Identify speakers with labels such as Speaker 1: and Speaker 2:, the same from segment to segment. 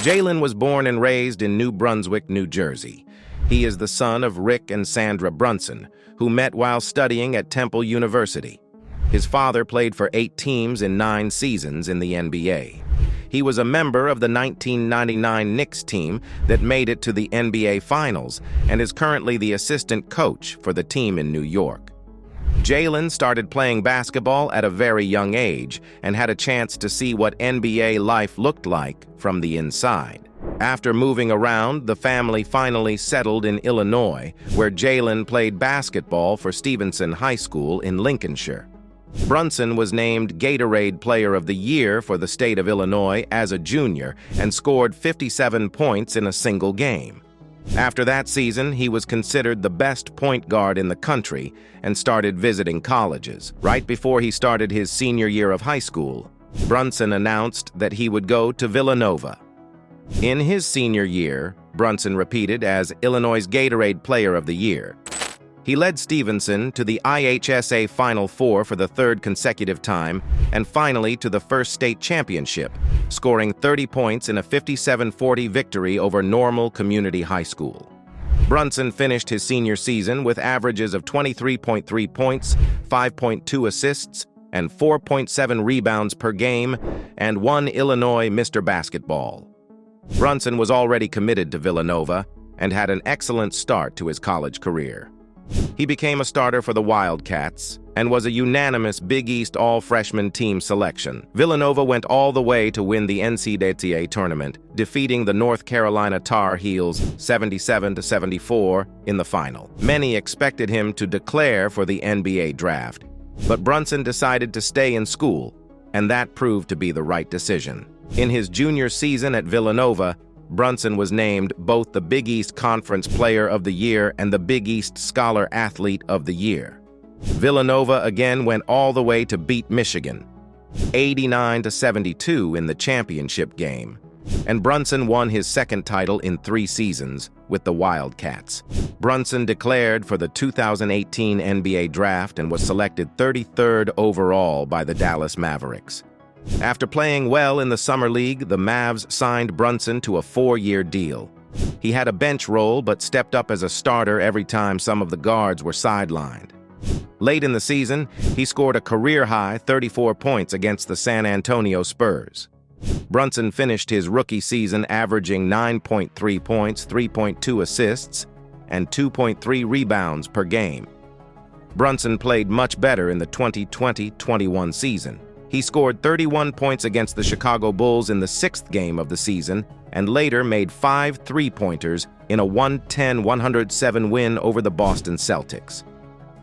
Speaker 1: Jalen was born and raised in New Brunswick, New Jersey. He is the son of Rick and Sandra Brunson, who met while studying at Temple University. His father played for 8 teams in 9 seasons in the NBA. He was a member of the 1999 Knicks team that made it to the NBA Finals and is currently the assistant coach for the team in New York. Jalen started playing basketball at a very young age and had a chance to see what NBA life looked like from the inside. After moving around, the family finally settled in Illinois, where Jalen played basketball for Stevenson High School in Lincolnshire. Brunson was named Gatorade Player of the Year for the state of Illinois as a junior and scored 57 points in a single game. After that season, he was considered the best point guard in the country and started visiting colleges. Right before he started his senior year of high school, Brunson announced that he would go to Villanova. In his senior year, Brunson repeated as Illinois' Gatorade Player of the Year. He led Stevenson to the IHSA Final Four for the 3rd consecutive time and finally to the first state championship, scoring 30 points in a 57-40 victory over Normal Community High School. Brunson finished his senior season with averages of 23.3 points, 5.2 assists, and 4.7 rebounds per game, and won Illinois Mr. Basketball. Brunson was already committed to Villanova and had an excellent start to his college career. He became a starter for the Wildcats and was a unanimous Big East All-Freshman team selection. Villanova went all the way to win the NCAA tournament, defeating the North Carolina Tar Heels 77-74 in the final. Many expected him to declare for the NBA draft, but Brunson decided to stay in school, and that proved to be the right decision. In his junior season at Villanova, Brunson was named both the Big East Conference Player of the Year and the Big East Scholar Athlete of the Year. Villanova again went all the way to beat Michigan, 89-72 in the championship game, and Brunson won his 2nd title in 3 seasons with the Wildcats. Brunson declared for the 2018 NBA Draft and was selected 33rd overall by the Dallas Mavericks. After playing well in the Summer League, the Mavs signed Brunson to a 4-year deal. He had a bench role but stepped up as a starter every time some of the guards were sidelined. Late in the season, he scored a career-high 34 points against the San Antonio Spurs. Brunson finished his rookie season averaging 9.3 points, 3.2 assists, and 2.3 rebounds per game. Brunson played much better in the 2020-21 season. He scored 31 points against the Chicago Bulls in the 6th game of the season and later made 5 three-pointers in a 110-107 win over the Boston Celtics.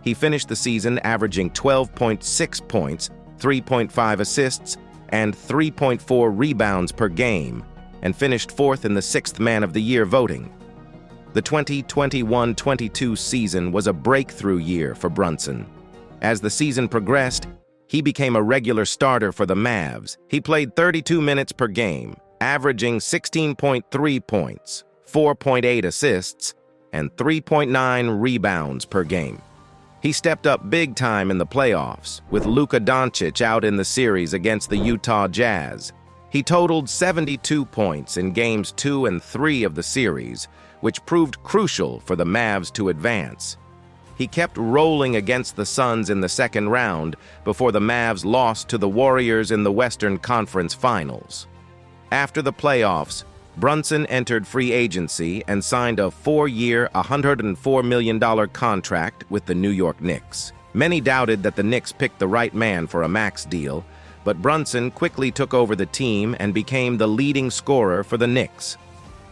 Speaker 1: He finished the season averaging 12.6 points, 3.5 assists, and 3.4 rebounds per game, and finished 4th in the 6th Man of the Year voting. The 2021-22 season was a breakthrough year for Brunson. As the season progressed, he became a regular starter for the Mavs. He played 32 minutes per game, averaging 16.3 points, 4.8 assists, and 3.9 rebounds per game. He stepped up big time in the playoffs, with Luka Doncic out in the series against the Utah Jazz. He totaled 72 points in Games 2 and 3 of the series, which proved crucial for the Mavs to advance. He kept rolling against the Suns in the 2nd round before the Mavs lost to the Warriors in the Western Conference Finals. After the playoffs, Brunson entered free agency and signed a 4-year, $104 million contract with the New York Knicks. Many doubted that the Knicks picked the right man for a max deal, but Brunson quickly took over the team and became the leading scorer for the Knicks.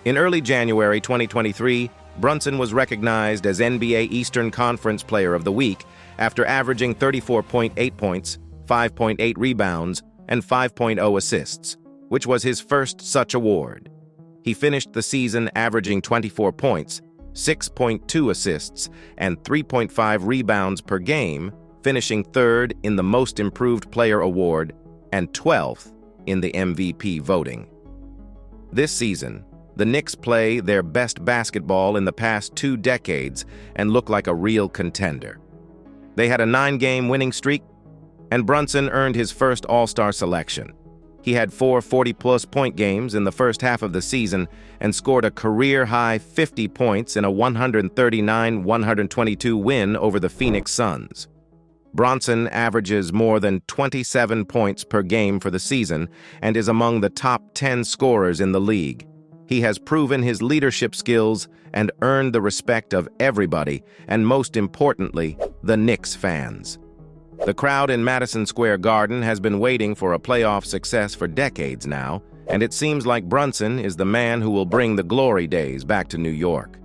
Speaker 1: In early January 2023, Brunson was recognized as NBA Eastern Conference Player of the Week after averaging 34.8 points, 5.8 rebounds, and 5.0 assists, which was his first such award. He finished the season averaging 24 points, 6.2 assists, and 3.5 rebounds per game, finishing 3rd in the Most Improved Player award and 12th in the MVP voting. This season, the Knicks play their best basketball in the past 2 decades and look like a real contender. They had a 9-game winning streak, and Brunson earned his first All-Star selection. He had 4 40-plus point games in the first half of the season and scored a career-high 50 points in a 139-122 win over the Phoenix Suns. Brunson averages more than 27 points per game for the season and is among the top 10 scorers in the league. He has proven his leadership skills and earned the respect of everybody, and most importantly, the Knicks fans. The crowd in Madison Square Garden has been waiting for a playoff success for decades now, and it seems like Brunson is the man who will bring the glory days back to New York.